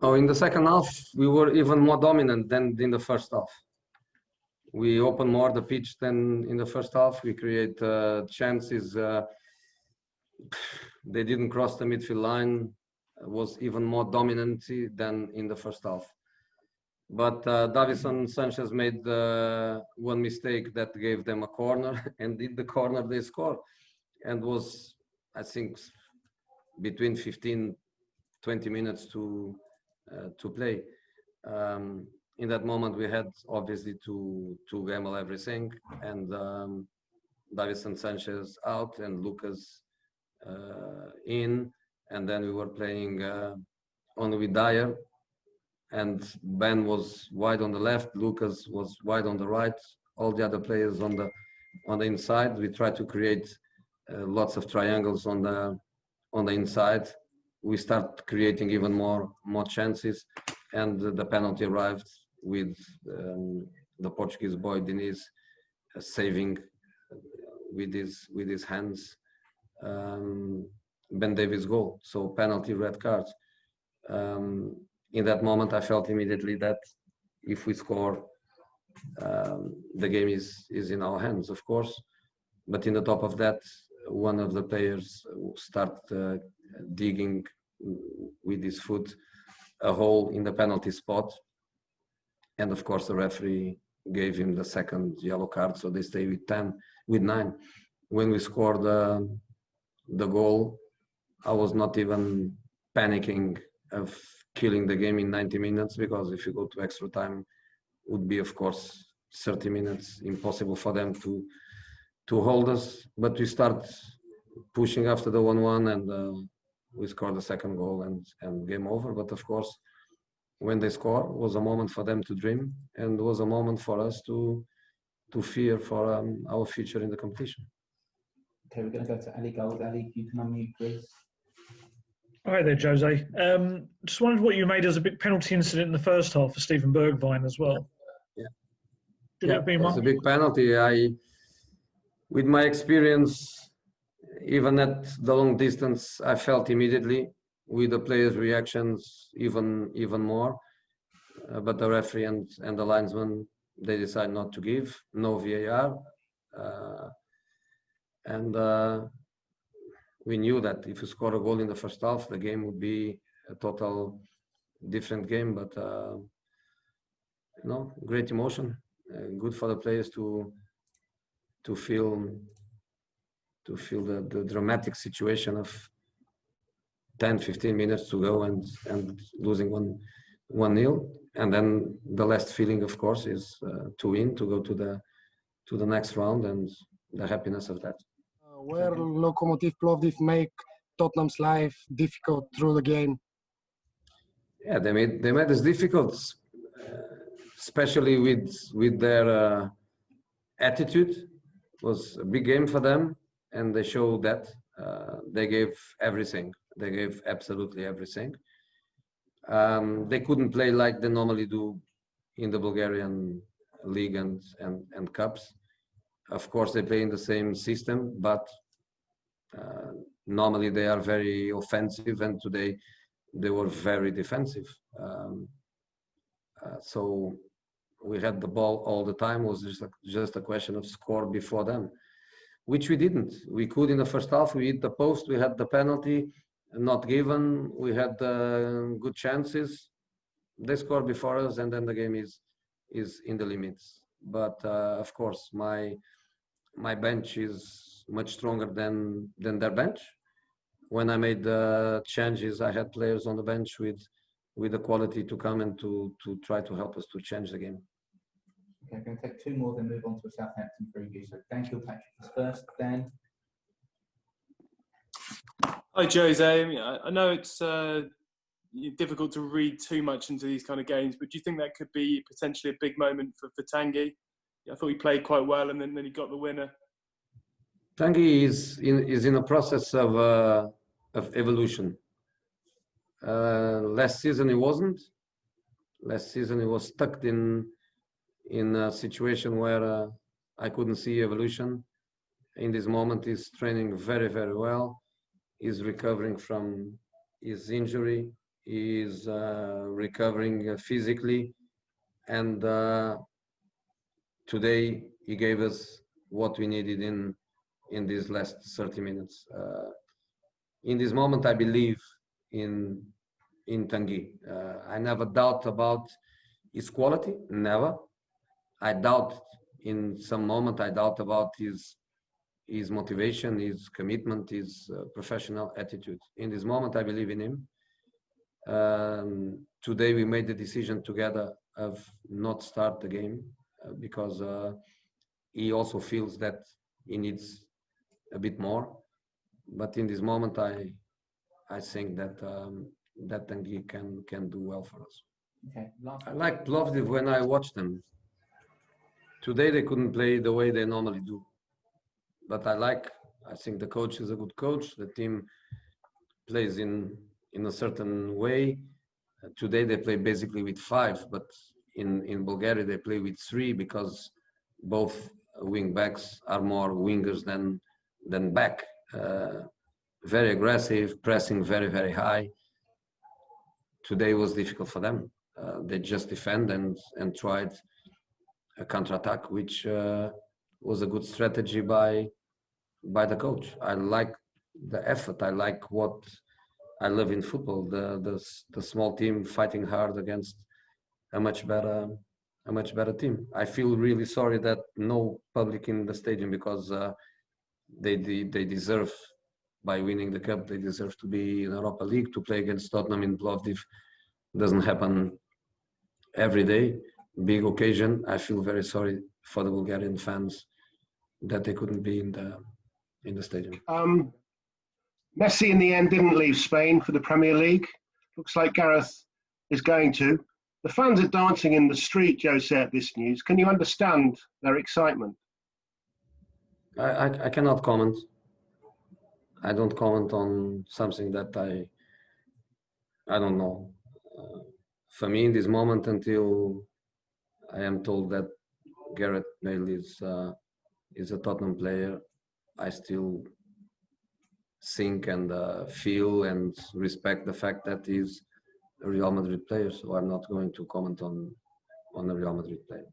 Oh, in the second half, we were even more dominant than in the first half. We opened more the pitch than in the first half. We create chances. They didn't cross the midfield line. Was even more dominant than in the first half. But Davinson Sanchez made one mistake that gave them a corner, and in the corner they scored, and was, I think, between 15-20 minutes to play. In that moment, we had obviously to gamble everything, and Davinson Sanchez out and Lucas in, and then we were playing only with Dyer, and Ben was wide on the left, Lucas was wide on the right, all the other players on the inside. We tried to create lots of triangles on the inside. We start creating even more chances, and the penalty arrived with the Portuguese boy Diniz saving with his hands Ben Davies' goal. So penalty, red card. In that moment, I felt immediately that if we score, the game is in our hands, of course. But in the top of that, one of the players start digging with his foot a hole in the penalty spot, and of course the referee gave him the second yellow card, so they stay with 9. When we scored the goal, I was not even panicking of killing the game in 90 minutes, because if you go to extra time, would be of course 30 minutes, impossible for them to hold us. But we start pushing after the 1-1, and we scored the second goal, and game over. But of course, when they score, was a moment for them to dream, and was a moment for us to fear for our future in the competition. Okay, we're going to go to Ali Gold. Ali, you can unmute, please. Hi there, Jose. Just wondered what you made as a big penalty incident in the first half for Steven Bergwijn as well. Yeah, Should it have been it was a big penalty. With my experience, even at the long distance, I felt immediately. With the players' reactions, even more. But the referee and the linesman, they decide not to give, no VAR. And we knew that if you score a goal in the first half, the game would be a total different game. But great emotion, good for the players to feel the dramatic situation of 10-15 minutes to go and losing 1-0, and then the last feeling, of course, is to win, to go to the next round, and the happiness of that. Where Lokomotiv Plovdiv make Tottenham's life difficult through the game? Yeah, they made this difficult, especially with their attitude. It was a big game for them, and they showed that they gave everything. They gave absolutely everything. They couldn't play like they normally do in the Bulgarian league and cups. Of course, they play in the same system, but normally they are very offensive, and today they were very defensive. So we had the ball all the time. It was just a question of score before them, which we didn't. We could in the first half. We hit the post. We had the penalty not given. We had good chances. They scored before us, and then the game is in the limits. But of course, my bench is much stronger than their bench. When I made the changes, I had players on the bench with the quality to come and to try to help us to change the game. Okay, I'm going to take 2 more, then move on to a Southampton preview. So Daniel Patrick first, Dan. Hi, Jose. I know it's difficult to read too much into these kind of games, but do you think that could be potentially a big moment for Tanguy? I thought he played quite well, and then he got the winner. Tanguy is in a process of evolution. Last season he wasn't. Last season he was stuck in a situation where I couldn't see evolution. In this moment, he's training very, very well. He's recovering from his injury. He is recovering physically, and today he gave us what we needed in these last 30 minutes. In this moment, I believe in Tanguy. I never doubt about his quality, never. I doubt in some moment, I doubt about his motivation, his commitment, his professional attitude. In this moment, I believe in him. Today we made the decision together of not start the game because he also feels that he needs a bit more. But in this moment, I think that that Tanguy can do well for us. Okay, last I like Plovdiv when I watch them. Today they couldn't play the way they normally do, but I think the coach is a good coach. The team plays in a certain way. Today they play basically with 5, but in Bulgaria they play with 3 because both wing backs are more wingers than back. Very aggressive, pressing very, very high. Today was difficult for them. They just defend and tried a counter-attack, which was a good strategy by the coach. I like the effort. I like what I love in football. The small team fighting hard against a much better team. I feel really sorry that no public in the stadium because they deserve, by winning the cup, they deserve to be in Europa League. To play against Tottenham in Plovdiv doesn't happen every day. Big occasion. I feel very sorry for the Bulgarian fans that they couldn't be in the stadium. Messi in the end didn't leave Spain for the Premier League. Looks like Gareth is going to. The fans are dancing in the street, Jose, at this news. Can you understand their excitement? I cannot comment. I don't comment on something that I don't know. For me, in this moment, until I am told that Gareth Bale is a Tottenham player, I still think and feel and respect the fact that he's a Real Madrid player. So I'm not going to comment on a Real Madrid player.